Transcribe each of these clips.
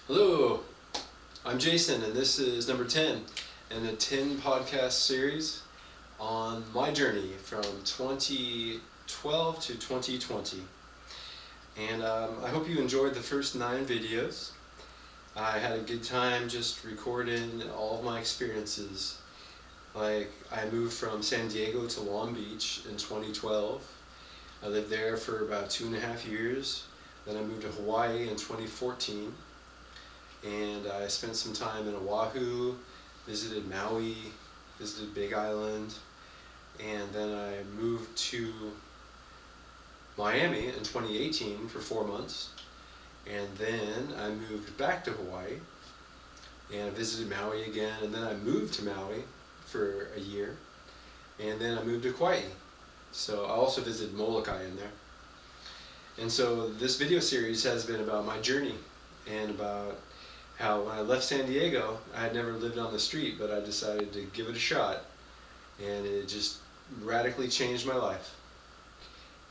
Hello, I'm Jason, and this is number 10 in a 10 podcast series on my journey from 2012 to 2020. And I hope you enjoyed the first 9 videos. I had a good time just recording all of my experiences. Like, I moved from San Diego to Long Beach in 2012. I lived there for about 2.5 years. Then I moved to Hawaii in 2014. And I spent some time in Oahu, visited Maui, visited Big Island, and then I moved to Miami in 2018 for 4 months, and then I moved back to Hawaii, and I visited Maui again, and then I moved to Maui for a year, and then I moved to Kauai. So I also visited Molokai in there. And so this video series has been about my journey and about how when I left San Diego, I had never lived on the street, but I decided to give it a shot, and it just radically changed my life.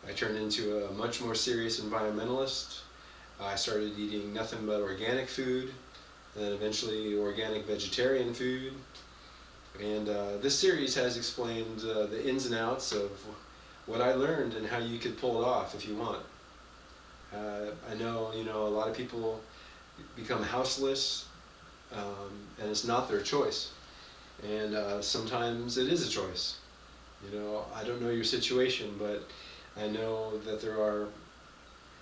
I turned into a much more serious environmentalist. I started eating nothing but organic food, and then eventually organic vegetarian food. And this series has explained the ins and outs of what I learned and how you could pull it off if you want. I know, a lot of people become houseless, and it's not their choice. And sometimes it is a choice. I don't know your situation, but I know that there are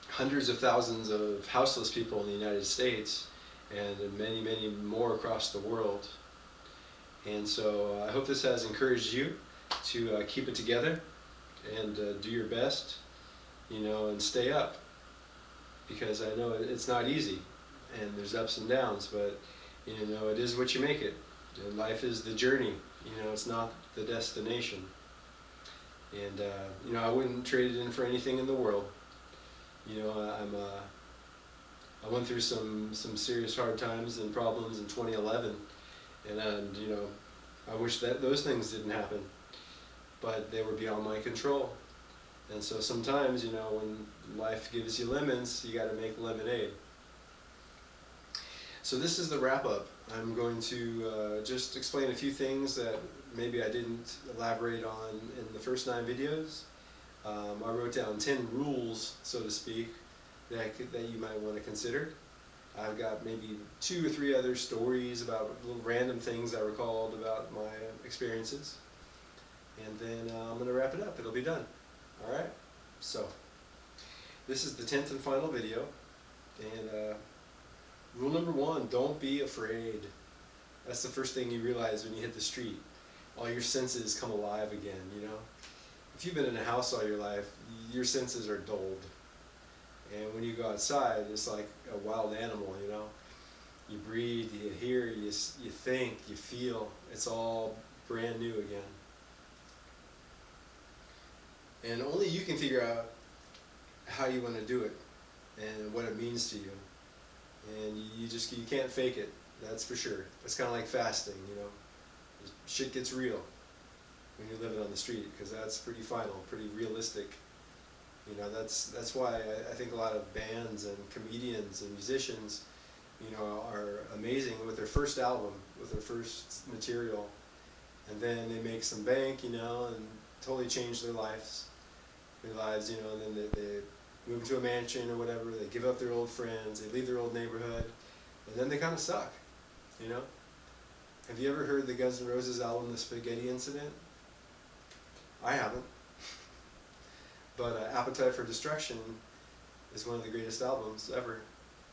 hundreds of thousands of houseless people in the United States, and many, many more across the world. And so I hope this has encouraged you to keep it together and do your best, and stay up. Because I know it's not easy, and there's ups and downs, but it is what you make it. And life is the journey, it's not the destination. And I wouldn't trade it in for anything in the world. I went through some serious hard times and problems in 2011, and I wish that those things didn't happen, but they were beyond my control. And so sometimes, when life gives you lemons, you got to make lemonade. So this is the wrap-up. I'm going to just explain a few things that maybe I didn't elaborate on in the first 9 videos. I wrote down 10 rules, so to speak, that you might want to consider. I've got maybe 2 or 3 other stories about little random things I recalled about my experiences. And then I'm going to wrap it up. It'll be done. Alright, so this is the 10th and final video, and rule number 1, don't be afraid. That's the first thing you realize when you hit the street. All your senses come alive again, If you've been in a house all your life, your senses are dulled. And when you go outside, it's like a wild animal, You breathe, you hear, you think, you feel. It's all brand new again. And only you can figure out how you want to do it and what it means to you. And you can't fake it, that's for sure. It's kind of like fasting, Shit gets real when you're living on the street, because that's pretty final, pretty realistic. That's why I think a lot of bands and comedians and musicians, are amazing with their first album, with their first material. And then they make some bank, and totally change their lives, and then they move to a mansion or whatever, they give up their old friends, they leave their old neighborhood, and then they kind of suck, Have you ever heard the Guns N' Roses album, The Spaghetti Incident? I haven't. But Appetite for Destruction is one of the greatest albums ever,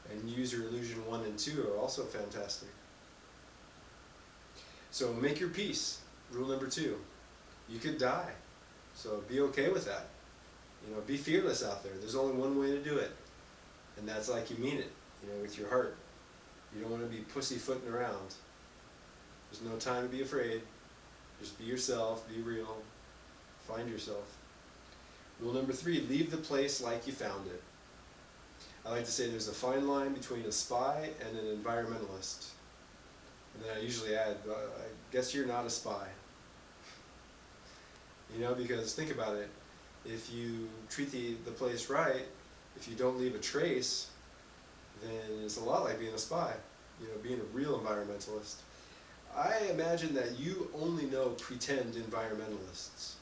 and Use Your Illusion 1 and 2 are also fantastic. So make your peace. Rule number 2. You could die, so be okay with that. Be fearless out there. There's only one way to do it, and that's like you mean it, with your heart. You don't want to be pussyfooting around. There's no time to be afraid. Just be yourself, be real, find yourself. Rule number 3, leave the place like you found it. I like to say there's a fine line between a spy and an environmentalist. And then I usually add, I guess you're not a spy. Because think about it. If you treat the place right, if you don't leave a trace, then it's a lot like being a spy, being a real environmentalist. I imagine that you only know pretend environmentalists.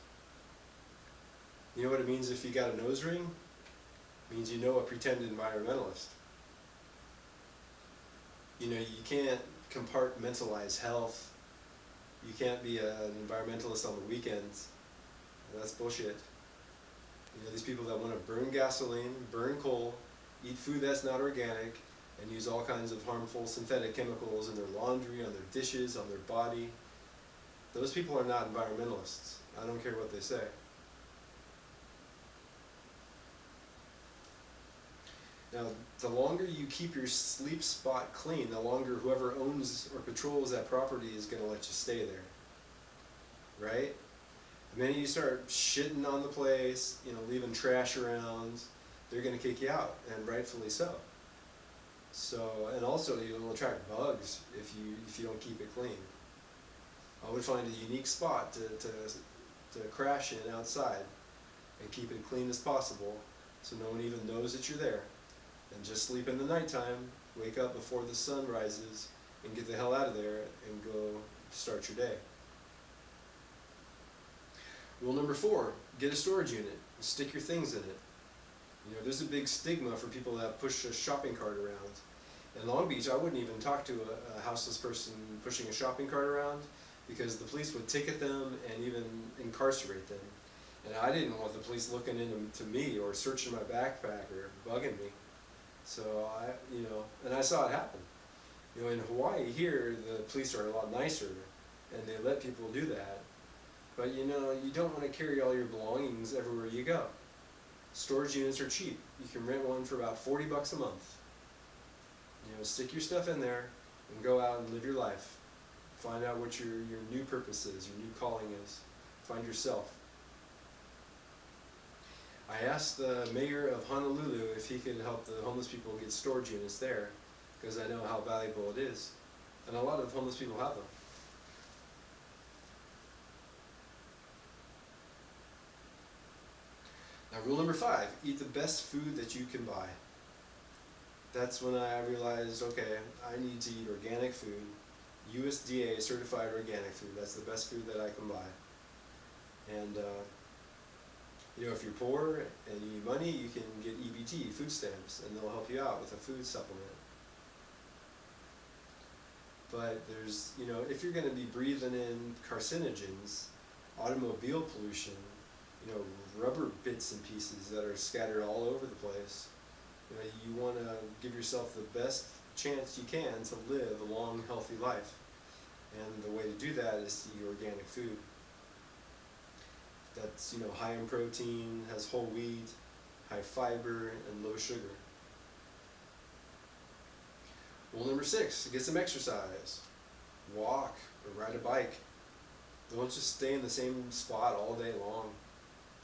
You know what it means if you got a nose ring? It means you know a pretend environmentalist. You can't compartmentalize health. You can't be an environmentalist on the weekends. That's bullshit. These people that want to burn gasoline, burn coal, eat food that's not organic, and use all kinds of harmful synthetic chemicals in their laundry, on their dishes, on their body. Those people are not environmentalists. I don't care what they say. Now, the longer you keep your sleep spot clean, the longer whoever owns or patrols that property is going to let you stay there. Right? The minute you start shitting on the place, leaving trash around, they're going to kick you out, and rightfully so. So, and also you'll attract bugs if you don't keep it clean. I would find a unique spot to crash in outside and keep it clean as possible so no one even knows that you're there. And just sleep in the nighttime, wake up before the sun rises, and get the hell out of there and go start your day. Rule number 4, get a storage unit. Stick your things in it. There's a big stigma for people that push a shopping cart around. In Long Beach, I wouldn't even talk to a houseless person pushing a shopping cart around because the police would ticket them and even incarcerate them. And I didn't want the police looking into me or searching my backpack or bugging me. So and I saw it happen. In Hawaii here, the police are a lot nicer and they let people do that. But you don't want to carry all your belongings everywhere you go. Storage units are cheap. You can rent one for about $40 a month. Stick your stuff in there and go out and live your life. Find out what your new purpose is, your new calling is. Find yourself. I asked the mayor of Honolulu if he could help the homeless people get storage units there, because I know how valuable it is. And a lot of homeless people have them. Now, rule number 5, eat the best food that you can buy. That's when I realized, okay, I need to eat organic food, USDA certified organic food. That's the best food that I can buy. And if you're poor and you need money, you can get EBT, food stamps, and they'll help you out with a food supplement. But there's, if you're going to be breathing in carcinogens, automobile pollution, rubber bits and pieces that are scattered all over the place, you want to give yourself the best chance you can to live a long, healthy life. And the way to do that is to eat organic food. That's, high in protein, has whole wheat, high fiber, and low sugar. Rule number 6, get some exercise. Walk or ride a bike. Don't just stay in the same spot all day long.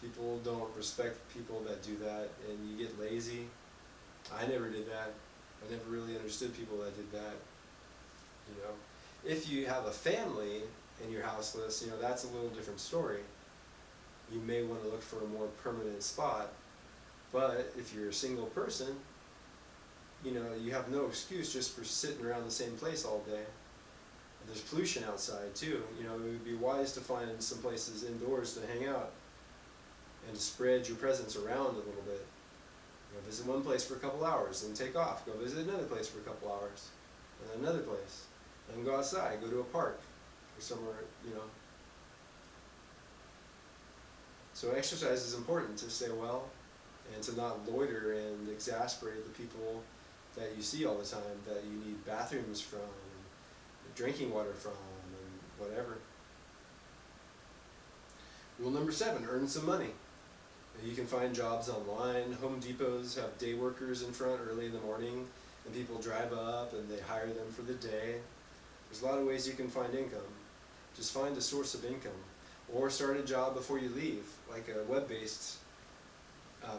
People don't respect people that do that, and you get lazy. I never did that. I never really understood people that did that. If you have a family and you're houseless, that's a little different story. You may want to look for a more permanent spot. But if you're a single person, you have no excuse just for sitting around the same place all day. There's pollution outside too. It would be wise to find some places indoors to hang out and to spread your presence around a little bit. Visit one place for a couple hours and take off. Go visit another place for a couple hours and another place. And go outside, go to a park or somewhere, So exercise is important to stay well and to not loiter and exasperate the people that you see all the time, that you need bathrooms from, and drinking water from, and whatever. Rule number 7, earn some money. You can find jobs online. Home Depots have day workers in front early in the morning, and people drive up and they hire them for the day. There's a lot of ways you can find income. Just find a source of income. Or start a job before you leave, like a web-based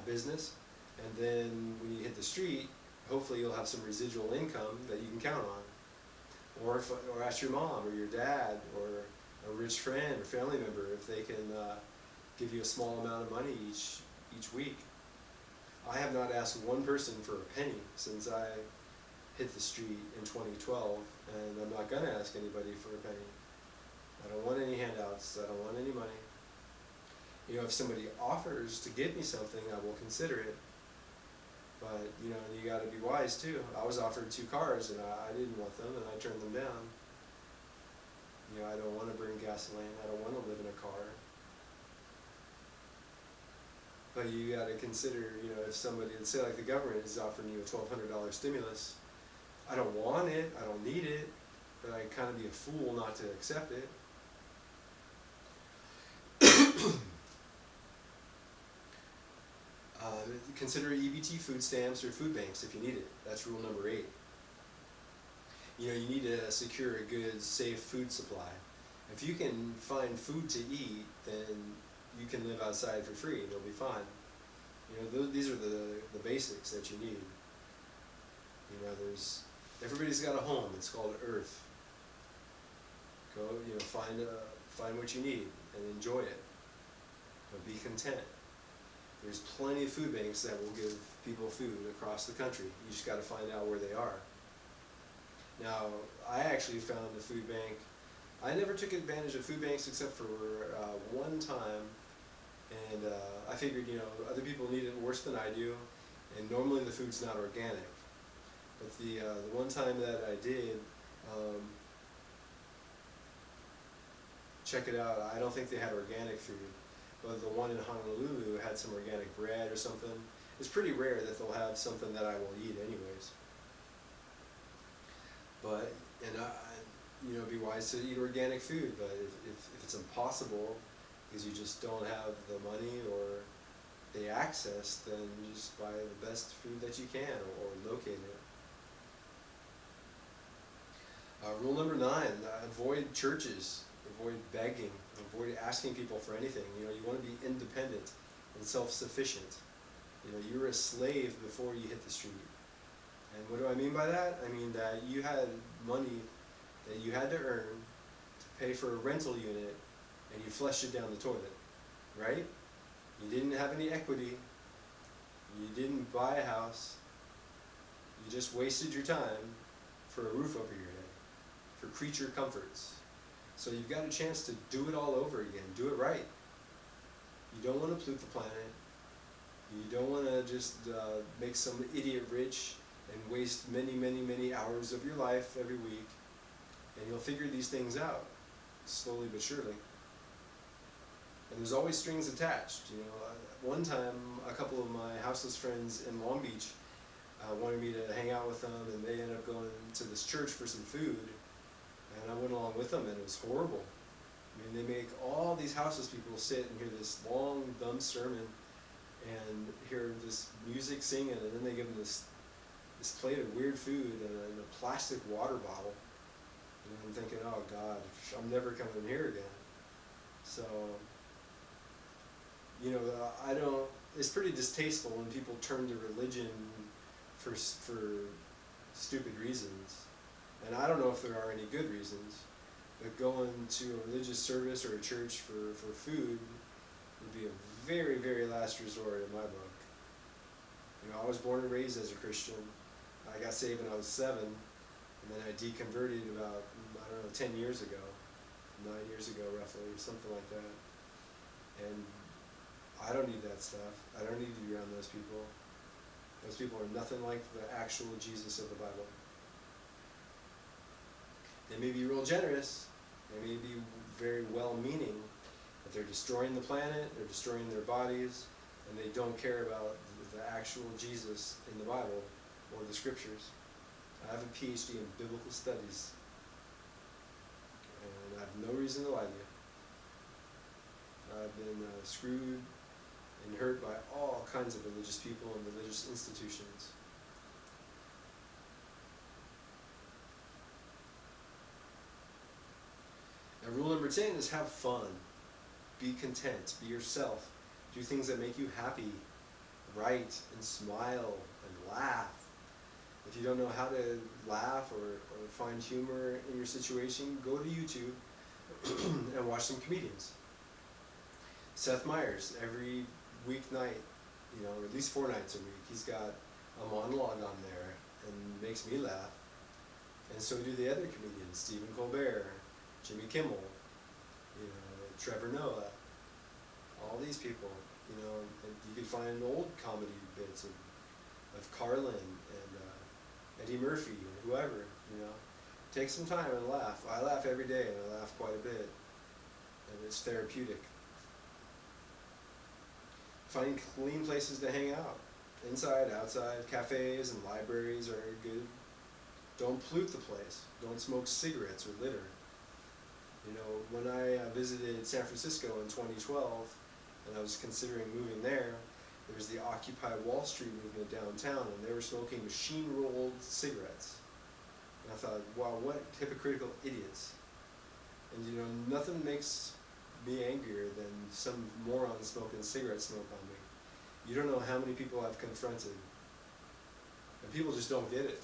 business. And then when you hit the street, hopefully you'll have some residual income that you can count on. Or ask your mom or your dad or a rich friend or family member if they can give you a small amount of money each week. I have not asked one person for a penny since I hit the street in 2012, and I'm not going to ask anybody for a penny. I don't want any handouts. I don't want any money. You know, if somebody offers to give me something, I will consider it. But, you know, you got to be wise too. I was offered 2 cars, and I didn't want them, and I turned them down. You know, I don't want to burn gasoline. I don't want to live in a car. But you got to consider, you know, if somebody, let's say like the government is offering you a $1,200 stimulus, I don't want it, I don't need it, but I'd kind of be a fool not to accept it. Consider EBT food stamps or food banks if you need it. That's rule number 8. You know, you need to secure a good, safe food supply. If you can find food to eat, then you can live outside for free and you'll be fine. You know, these are the basics that you need. You know, everybody's got a home. It's called Earth. Go, you know, find what you need and enjoy it. But be content. There's plenty of food banks that will give people food across the country. You just got to find out where they are. Now, I actually found a food bank. I never took advantage of food banks except for one time, and I figured, you know, other people need it worse than I do, and normally the food's not organic. But the one time that I did, check it out. I don't think they had organic food. But the one in Honolulu had some organic bread or something. It's pretty rare that they'll have something that I will eat anyways. But, you know, be wise to eat organic food, but if it's impossible because you just don't have the money or the access, then you just buy the best food that you can or locate it. Rule number 9, avoid churches. Avoid begging, avoid asking people for anything. You know, you want to be independent and self-sufficient. You know, you were a slave before you hit the street. And what do I mean by that? I mean that you had money that you had to earn to pay for a rental unit, and you flushed it down the toilet, right? You didn't have any equity. You didn't buy a house. You just wasted your time for a roof over your head, for creature comforts. So you've got a chance to do it all over again. Do it right. You don't want to pollute the planet. You don't want to just make some idiot rich and waste many, many, many hours of your life every week. And you'll figure these things out, slowly but surely. And there's always strings attached. You know, one time, a couple of my houseless friends in Long Beach wanted me to hang out with them, and they ended up going to this church for some food. And I went along with them, and it was horrible. I mean, they make all these houseless people sit and hear this long, dumb sermon and hear this music singing, and then they give them this plate of weird food and a plastic water bottle. And I'm thinking, oh God, I'm never coming here again. So, you know, it's pretty distasteful when people turn to religion for stupid reasons. And I don't know if there are any good reasons, but going to a religious service or a church for food would be a very, very last resort in my book. You know, I was born and raised as a Christian. I got saved when I was 7, and then I deconverted about, 10 years ago, 9 years ago roughly, something like that. And I don't need that stuff. I don't need to be around those people. Those people are nothing like the actual Jesus of the Bible. They may be real generous, they may be very well-meaning, but they're destroying the planet, they're destroying their bodies, and they don't care about the actual Jesus in the Bible or the Scriptures. I have a PhD in Biblical Studies, and I have no reason to lie to you. I've been screwed and hurt by all kinds of religious people and religious institutions. Now, rule number 10 is have fun. Be content. Be yourself. Do things that make you happy. Write and smile and laugh. If you don't know how to laugh or find humor in your situation, go to YouTube and watch some comedians. Seth Meyers, every weeknight, or at least 4 nights a week, he's got a monologue on there, and makes me laugh. And so do the other comedians, Stephen Colbert, Jimmy Kimmel, Trevor Noah, all these people, and you could find old comedy bits of Carlin and Eddie Murphy or whoever, Take some time and laugh. I laugh every day, and I laugh quite a bit, and it's therapeutic. Find clean places to hang out. Inside, outside, cafes and libraries are good. Don't pollute the place. Don't smoke cigarettes or litter. When I visited San Francisco in 2012, and I was considering moving there was the Occupy Wall Street movement downtown, and they were smoking machine-rolled cigarettes. And I thought, wow, what hypocritical idiots. And nothing makes me angrier than some moron smoking cigarette smoke on me. You don't know how many people I've confronted, and people just don't get it.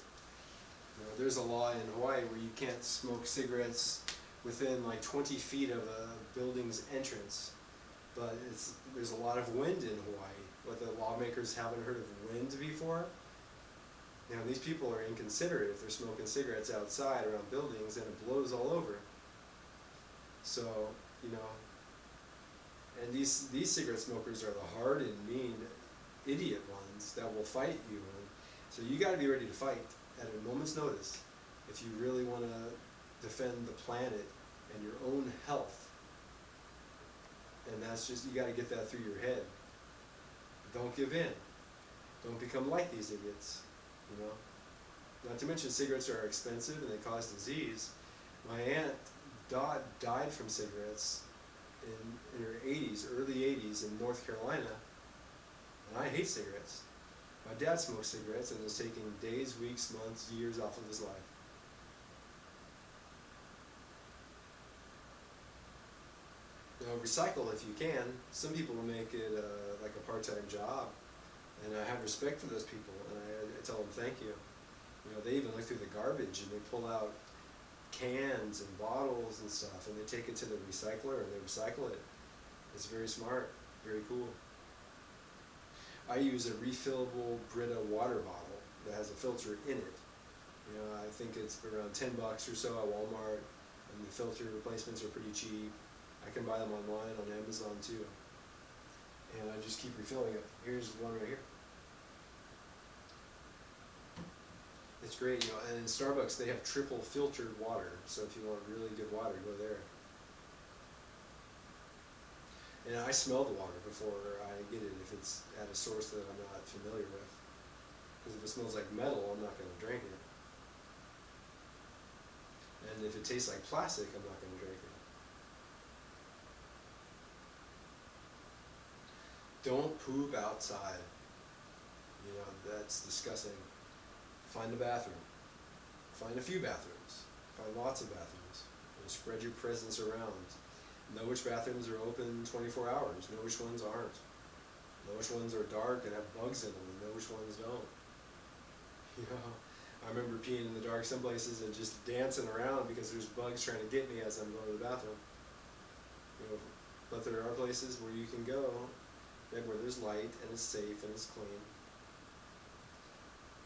There's a law in Hawaii where you can't smoke cigarettes within like 20 feet of a building's entrance, but there's a lot of wind in Hawaii. What the lawmakers haven't heard of wind before? These people are inconsiderate if they're smoking cigarettes outside around buildings, and it blows all over. So, and these cigarette smokers are the hard and mean idiot ones that will fight you. So you got to be ready to fight at a moment's notice if you really want to defend the planet and your own health. And that's just, you got to get that through your head. Don't give in. Don't become like these idiots, Not to mention cigarettes are expensive and they cause disease. My aunt died from cigarettes in her 80s, early 80s in North Carolina, and I hate cigarettes. My dad smoked cigarettes and was taking days, weeks, months, years off of his life. Recycle if you can. Some people make it like a part-time job, and I have respect for those people, and I tell them thank you. They even look through the garbage and they pull out cans and bottles and stuff, and they take it to the recycler and they recycle it. It's very smart, very cool. I use a refillable Brita water bottle that has a filter in it. I think it's around $10 or so at Walmart, and the filter replacements are pretty cheap. I can buy them online on Amazon too. And I just keep refilling it. Here's one right here. It's great, and in Starbucks they have triple filtered water, so if you want really good water, go there. And I smell the water before I get it if it's at a source that I'm not familiar with. Because if it smells like metal, I'm not going to drink it. And if it tastes like plastic, I'm not going to drink it. Don't poop outside. That's disgusting. Find a bathroom. Find a few bathrooms. Find lots of bathrooms. Spread your presence around. Know which bathrooms are open 24 hours. Know which ones aren't. Know which ones are dark and have bugs in them, and know which ones don't. I remember peeing in the dark some places and just dancing around because there's bugs trying to get me as I'm going to the bathroom. But there are places where you can go where there's light and it's safe and it's clean.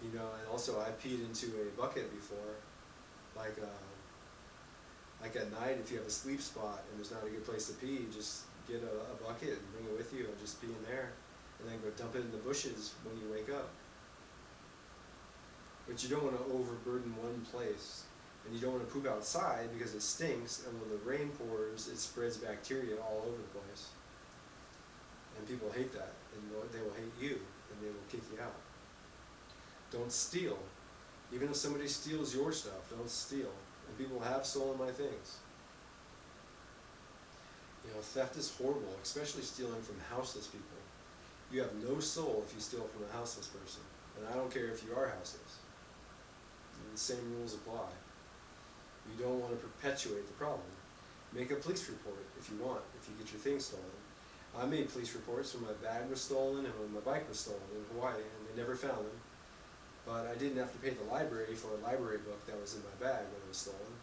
And also I peed into a bucket before, like at night if you have a sleep spot and there's not a good place to pee, just get a bucket and bring it with you and just pee in there, and then go dump it in the bushes when you wake up. But you don't want to overburden one place, and you don't want to poop outside because it stinks, and when the rain pours, it spreads bacteria all over the place. And people hate that, and they will hate you, and they will kick you out. Don't steal. Even if somebody steals your stuff, don't steal. And people have stolen my things. Theft is horrible, especially stealing from houseless people. You have no soul if you steal from a houseless person. And I don't care if you are houseless. The same rules apply. You don't want to perpetuate the problem. Make a police report if you want, if you get your things stolen. I made police reports when my bag was stolen and when my bike was stolen in Hawaii, and they never found them. But I didn't have to pay the library for a library book that was in my bag when it was stolen.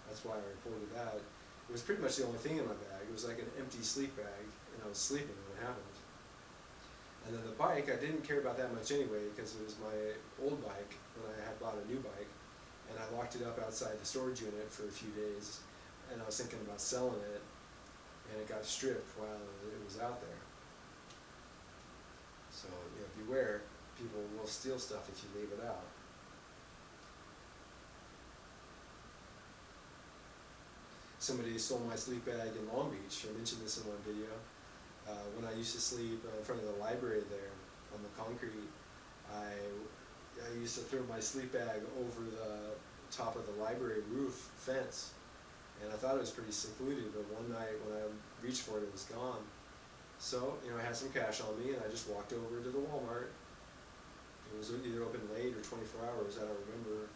That's why I reported that. It was pretty much the only thing in my bag. It was like an empty sleep bag, and I was sleeping when it happened. And then the bike, I didn't care about that much anyway because it was my old bike when I had bought a locked it up outside the storage unit for a few days, and I was thinking about selling it, and it got stripped while it was out there. So, beware, people will steal stuff if you leave it out. Somebody stole my sleep bag in Long Beach. I mentioned this in one video. When I used to sleep in front of the library there on the concrete, I used to throw my sleep bag over the top of the library roof fence, and I thought it was pretty secluded, but one night when I reached for it, it was gone. So, I had some cash on me, and I just walked over to the Walmart. It was either open late or 24 hours, I don't remember,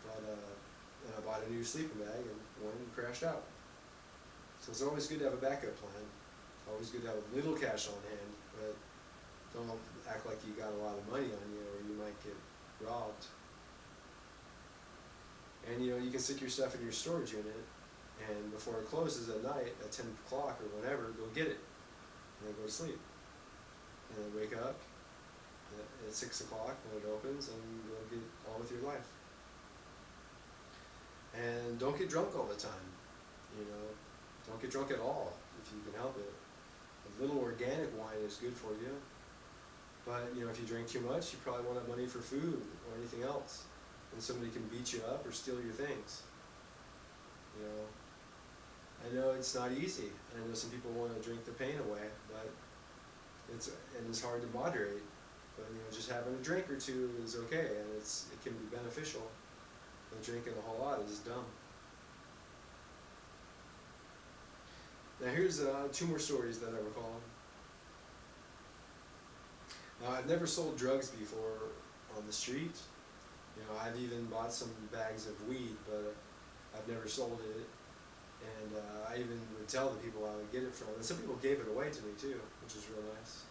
but and I bought a new sleeping bag, and one crashed out. So it's always good to have a backup plan. Always good to have a little cash on hand, but don't act like you got a lot of money on you, or you might get robbed. And you can stick your stuff in your storage unit, and before it closes at night, at 10 o'clock or whenever, go get it, and then go to sleep. And then wake up at 6 o'clock when it opens, and go get on with your life. And don't get drunk all the time, Don't get drunk at all if you can help it. A little organic wine is good for you, but if you drink too much, you probably won't have money for food or anything else, and somebody can beat you up or steal your things. I know it's not easy, and I know some people want to drink the pain away, but it's hard to moderate. But just having a drink or two is okay, and it can be beneficial. But drinking a whole lot is dumb. Now here's 2 more stories that I recall. Now I've never sold drugs before on the street. I've even bought some bags of weed, but I've never sold it. And I even would tell the people I would get it from. And some people gave it away to me too, which was real nice.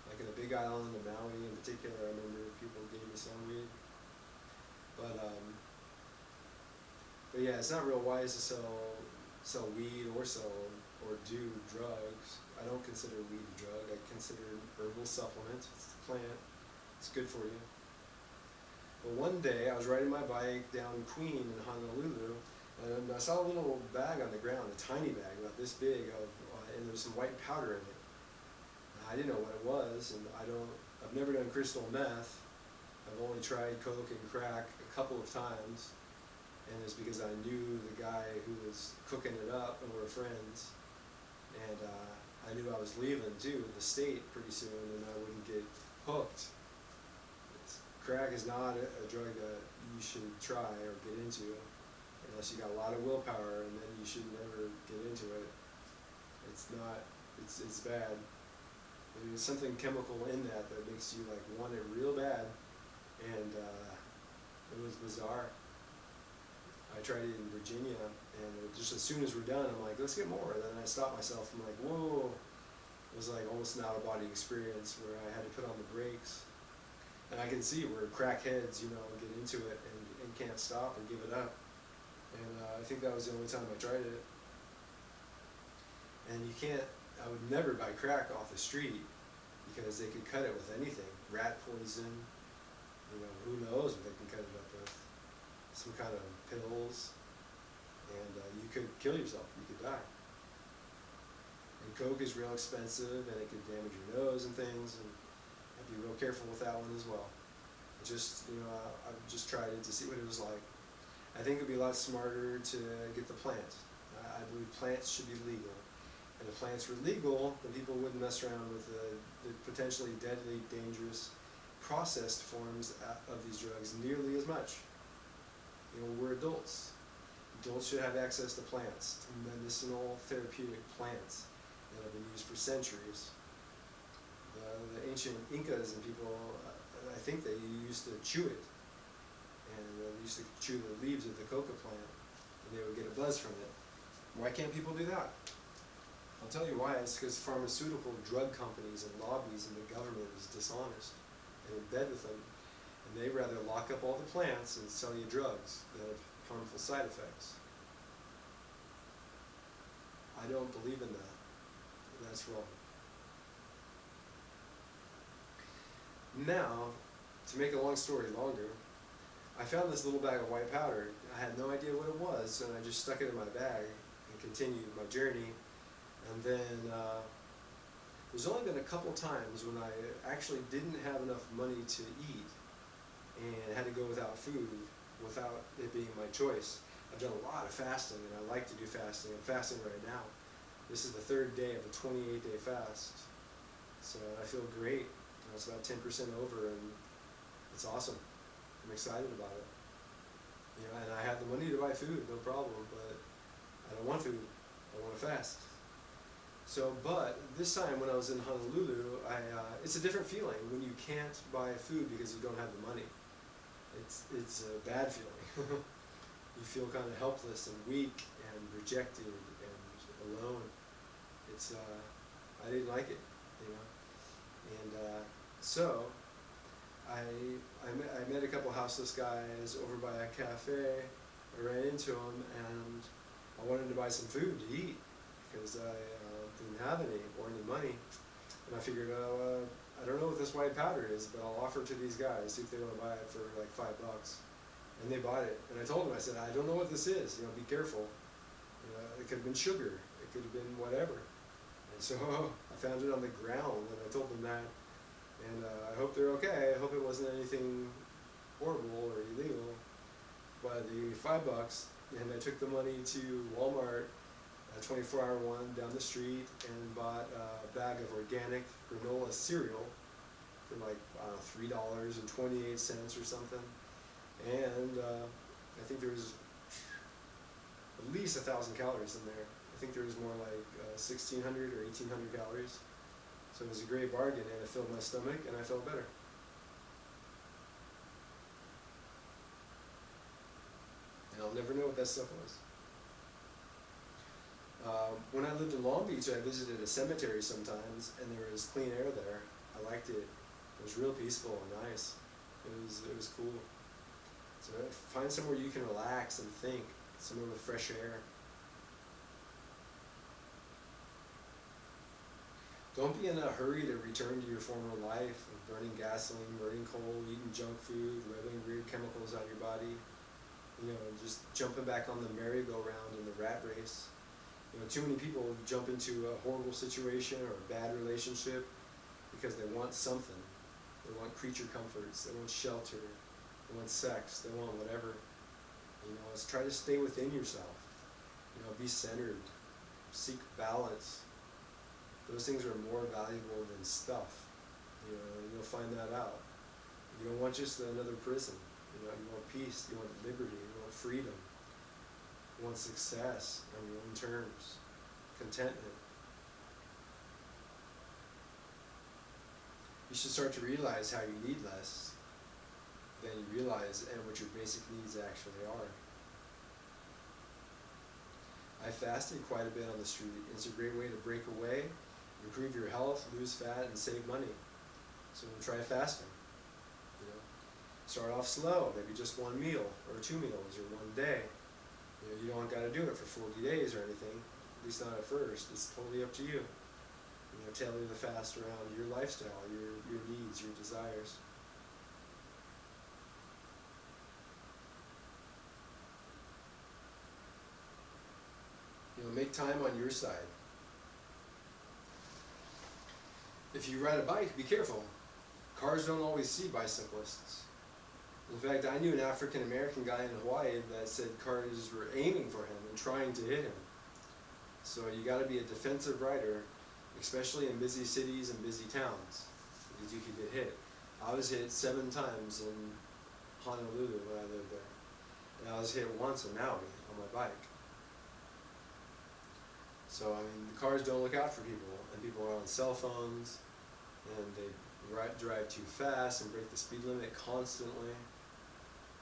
Like in the Big Island of Maui in particular, I remember people gave me some weed. But yeah, it's not real wise to sell weed or do drugs. I don't consider weed a drug. I consider it an herbal supplement. It's a plant. It's good for you. But one day I was riding my bike down Queen in Honolulu, and I saw a little bag on the ground, a tiny bag about this big, and there was some white powder in it. I didn't know what it was, and I've never done crystal meth. I've only tried coke and crack a couple of times, and it's because I knew the guy who was cooking it up, and we were friends. And I knew I was leaving too, the state, pretty soon, and I wouldn't get hooked. Crack is not a drug that you should try or get into unless you got a lot of willpower, and then you should never get into it. It's bad. There's something chemical in that makes you want it real bad, and it was bizarre. I tried it in Virginia, and just as soon as we're done, I'm like, let's get more. And then I stopped myself. I'm like, whoa. It was almost an out-of-body experience where I had to put on the brakes. And I can see where crackheads, get into it and can't stop and give it up. And I think that was the only time I tried it. And I would never buy crack off the street because they could cut it with anything. Rat poison, who knows what they can cut it up with. Some kind of pills, and you could kill yourself, you could die. And coke is real expensive, and it could damage your nose and things, and I'd be real careful with that one as well. I just tried it to see what it was like. I think it'd be a lot smarter to get the plant. I believe plants should be legal. And if plants were legal, then people wouldn't mess around with the potentially deadly, dangerous, processed forms of these drugs nearly as much. We're adults. Adults should have access to plants, to medicinal, therapeutic plants that have been used for centuries. The ancient Incas and people, I think they used to chew it. And they used to chew the leaves of the coca plant, and they would get a buzz from it. Why can't people do that? I'll tell you why. It's because pharmaceutical drug companies and lobbies and the government is dishonest and in bed with them. And they'd rather lock up all the plants and sell you drugs that have harmful side effects. I don't believe in that. That's wrong. Now, to make a long story longer, I found this little bag of white powder. I had no idea what it was, and I just stuck it in my bag and continued my journey. And then there's only been a couple times when I actually didn't have enough money to eat and had to go without food, without it being my choice. I've done a lot of fasting, and I like to do fasting. I'm fasting right now. This is the third day of a 28-day fast. So I feel great. It's about 10% over, and it's awesome. I'm excited about it. And I have the money to buy food, no problem, but I don't want food. I want to fast. So, but this time when I was in Honolulu, it's a different feeling when you can't buy food because you don't have the money. It's a bad feeling. You feel kind of helpless and weak and rejected and alone. I didn't like it, And so I met a couple houseless guys over by a cafe. I ran into them, and I wanted to buy some food to eat because I didn't have any or any money. And I figured, I don't know what this white powder is, but I'll offer it to these guys, see if they want to buy it for like $5. And they bought it. And I told them, I said, I don't know what this is. Be careful. It could have been sugar. It could have been whatever. And so I found it on the ground, and I told them that. And I hope they're okay. I hope it wasn't anything horrible or illegal. But they gave me $5, and I took the money to Walmart, a 24-hour one down the street, and bought a bag of organic granola cereal for like $3.28 or something. And I think there was at least 1,000 calories in there. I think there was more like 1,600 or 1,800 calories. So it was a great bargain, and it filled my stomach, and I felt better. And I'll never know what that stuff was. When I lived in Long Beach, I visited a cemetery sometimes, and there was clean air there. I liked it. It was real peaceful and nice. It was cool. So find somewhere you can relax and think, somewhere with fresh air. Don't be in a hurry to return to your former life of burning gasoline, burning coal, eating junk food, rubbing weird chemicals on your body. Just jumping back on the merry-go-round in the rat race. Too many people jump into a horrible situation or a bad relationship because they want something. They want creature comforts, they want shelter, they want sex, they want whatever. Let's try to stay within yourself. Be centered, seek balance. Those things are more valuable than stuff. You'll find that out. You don't want just another prison. You want peace, you want liberty, you want freedom. You want success on your own terms, contentment. You should start to realize how you need less than you realize and what your basic needs actually are. I fasted quite a bit on the street. It's a great way to break away, improve your health, lose fat, and save money. So try fasting. Start off slow, maybe just one meal, or 2 meals, or one day. You don't got to do it for 40 days or anything, at least not at first. It's totally up to you. Tailor the fast around your lifestyle, your needs, your desires. Make time on your side. If you ride a bike, be careful. Cars don't always see bicyclists. In fact, I knew an African American guy in Hawaii that said cars were aiming for him and trying to hit him. So you got to be a defensive rider, especially in busy cities and busy towns, because you could get hit. I was hit 7 times in Honolulu when I lived there. And I was hit once in Maui on my bike. So, the cars don't look out for people, and people are on cell phones, and they drive too fast and break the speed limit constantly.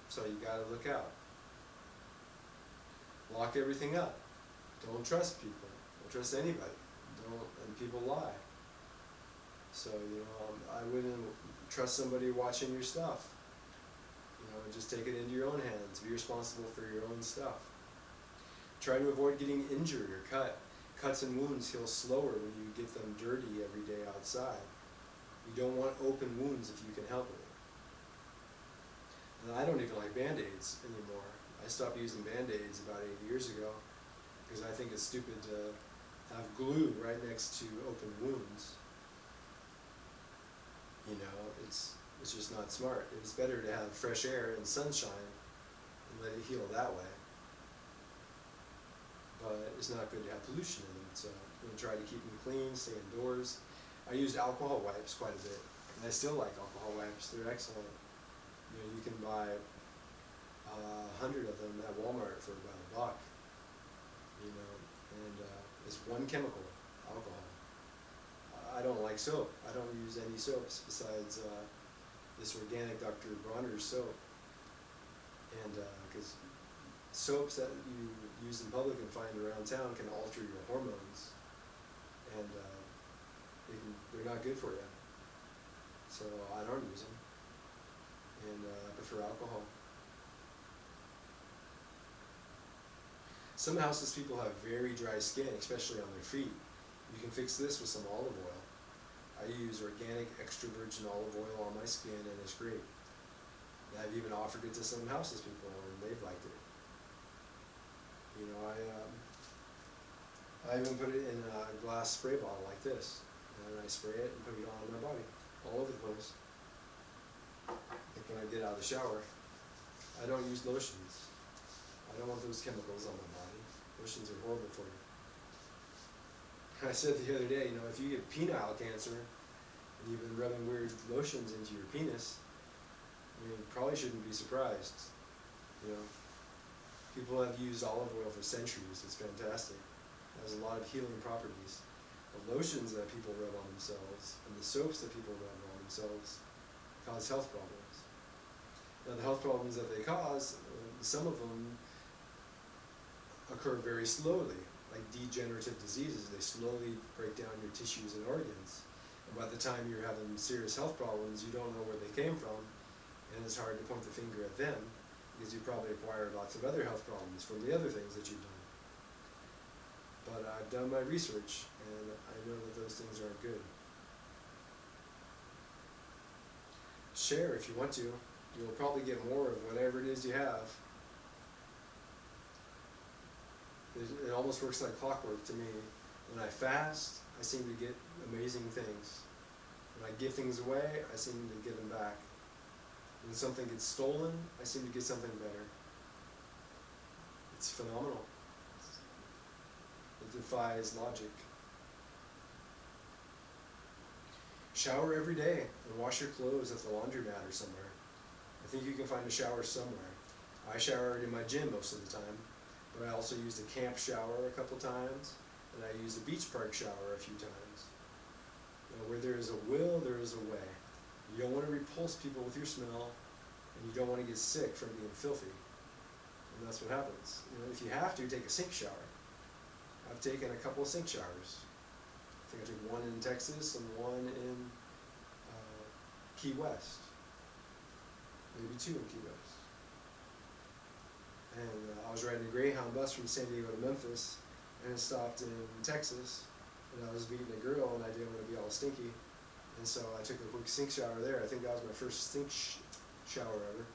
So you gotta look out. Lock everything up. Don't trust people. Don't trust anybody. And people lie. So, I wouldn't trust somebody watching your stuff. Just take it into your own hands. Be responsible for your own stuff. Try to avoid getting injured or cut. Cuts and wounds heal slower when you get them dirty every day outside. You don't want open wounds if you can help it. And I I don't even like Band-Aids anymore. I stopped using Band-Aids about 8 years ago because I think it's stupid to have glue right next to open wounds. You know, it's just not smart. It's better to have fresh air and sunshine and let it heal that way. But it's not good to have pollution in them, so I'm going to try to keep them clean, stay indoors. I used alcohol wipes quite a bit, and I still like alcohol wipes. They're excellent. You know, you can buy 100 of them at Walmart for about $1. You know, and it's one chemical, alcohol. I don't like soap. I don't use any soaps besides this organic Dr. Bronner's soap. And because soaps that you use in public and find around town can alter your hormones, and they're not good for you. So I don't use them, and I prefer alcohol. Some houseless people have very dry skin, especially on their feet. You can fix this with some olive oil. I use organic extra virgin olive oil on my skin, and it's great. I've even offered it to some houseless people, and they've liked it. You know, I even put it in a glass spray bottle like this, and I spray it and put it on my body, all over the place. Like when I get out of the shower, I don't use lotions. I don't want those chemicals on my body. Lotions are horrible for you. I said the other day, you know, if you get penile cancer and you've been rubbing weird lotions into your penis, you probably shouldn't be surprised. You know, people have used olive oil for centuries. It's fantastic. It has a lot of healing properties. The lotions that people rub on themselves and the soaps that people rub on themselves cause health problems. Now, the health problems that they cause, some of them occur very slowly, like degenerative diseases. They slowly break down your tissues and organs. And by the time you're having serious health problems, you don't know where they came from, and it's hard to point the finger at them because you probably acquired lots of other health problems from the other things that you've done. But I've done my research, and I know that those things aren't good. Share if you want to. You'll probably get more of whatever it is you have. It almost works like clockwork to me. When I fast, I seem to get amazing things. When I give things away, I seem to get them back. When something gets stolen, I seem to get something better. It's phenomenal. It defies logic. Shower every day and wash your clothes at the laundromat or somewhere. I think you can find a shower somewhere. I showered in my gym most of the time, but I also used a camp shower a couple times, and I used a beach park shower a few times. You know, where there is a will, there is a way. You don't want to repulse people with your smell, and you don't want to get sick from being filthy. And that's what happens. You know, if you have to, take a sink shower. I've taken a couple of sink showers. I think I took one in Texas and one in Key West. Maybe two in Key West. And I was riding a Greyhound bus from San Diego to Memphis, and it stopped in Texas, and I was meeting a girl, and I didn't want to be all stinky, and so I took a quick sink shower there. I think that was my first sink shower ever.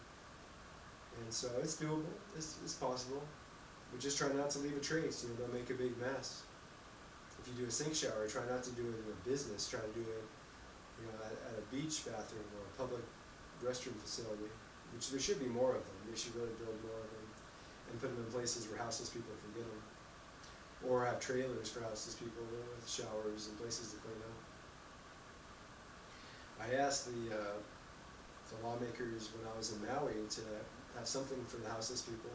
And so it's doable, it's possible, but just try not to leave a trace. You know, don't make a big mess. If you do a sink shower, try not to do it in a business. Try to do it, you know, at a beach bathroom or a public restroom facility, which there should be more of them. They should really build more of them and put them in places where houseless people can get them. Or have trailers for houseless people with showers and places to clean up. I asked the lawmakers when I was in Maui to have something for the houseless people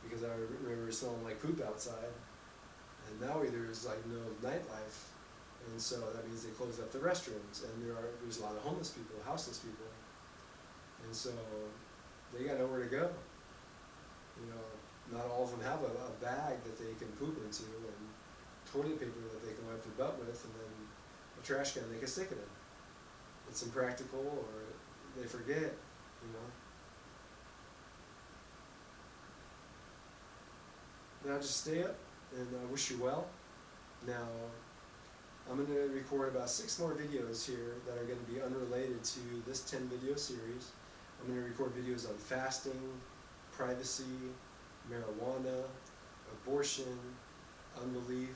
because I remember smelling like poop outside. In Maui there's like no nightlife, and so that means they closed up the restrooms, and there's a lot of homeless people, houseless people, and so they got nowhere to go. You know, not all of them have a bag that they can poop into, and toilet paper that they can wipe their butt with, and then a trash can they can stick it in. It's impractical, or they forget, you know. Now just stay up, and I wish you well. Now, I'm going to record about 6 more videos here that are going to be unrelated to this 10 video series. I'm going to record videos on fasting, privacy, marijuana, abortion, unbelief,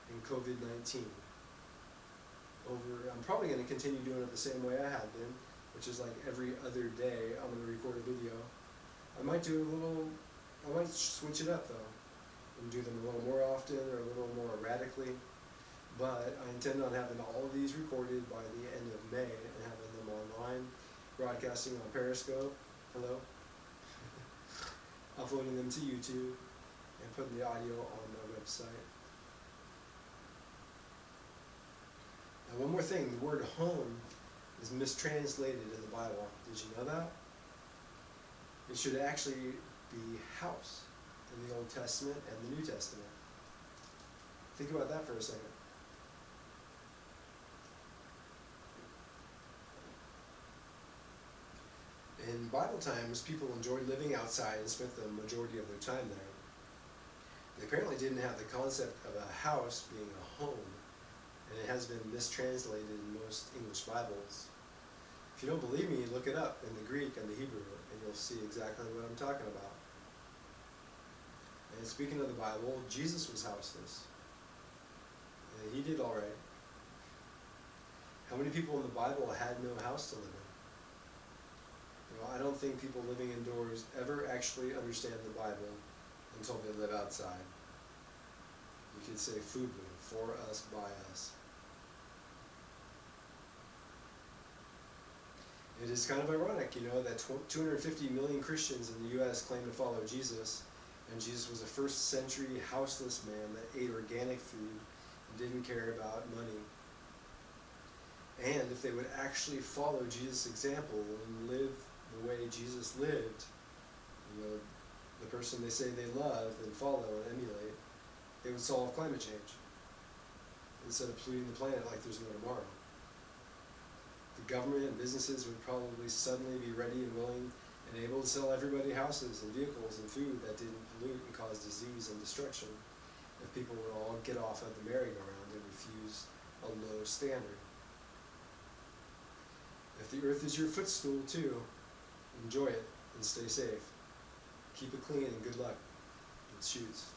and COVID-19. I'm probably going to continue doing it the same way I have been, which is like every other day I'm going to record a video. I might switch it up though, and do them a little more often or a little more erratically, but I intend on having all of these recorded by the end of May and having them online, broadcasting on Periscope, hello, uploading them to YouTube, and putting the audio on my website. Now one more thing, the word home is mistranslated in the Bible. Did you know that? It should actually be house in the Old Testament and the New Testament. Think about that for a second. In Bible times, people enjoyed living outside and spent the majority of their time there. They apparently didn't have the concept of a house being a home, and it has been mistranslated in most English Bibles. If you don't believe me, look it up in the Greek and the Hebrew, and you'll see exactly what I'm talking about. And speaking of the Bible, Jesus was houseless. And he did all right. How many people in the Bible had no house to live in? I don't think people living indoors ever actually understand the Bible until they live outside. You could say FUBU, for us, by us. It is kind of ironic, that 250 million Christians in the U.S. claim to follow Jesus, and Jesus was a first century houseless man that ate organic food and didn't care about money. And if they would actually follow Jesus' example and live the way Jesus lived, the person they say they love and follow and emulate, they would solve climate change instead of polluting the planet like there's no tomorrow. The government and businesses would probably suddenly be ready and willing and able to sell everybody houses and vehicles and food that didn't pollute and cause disease and destruction if people would all get off of the merry-go-round and refuse a low standard. If the earth is your footstool too, enjoy it and stay safe. Keep it clean and good luck. It shoots.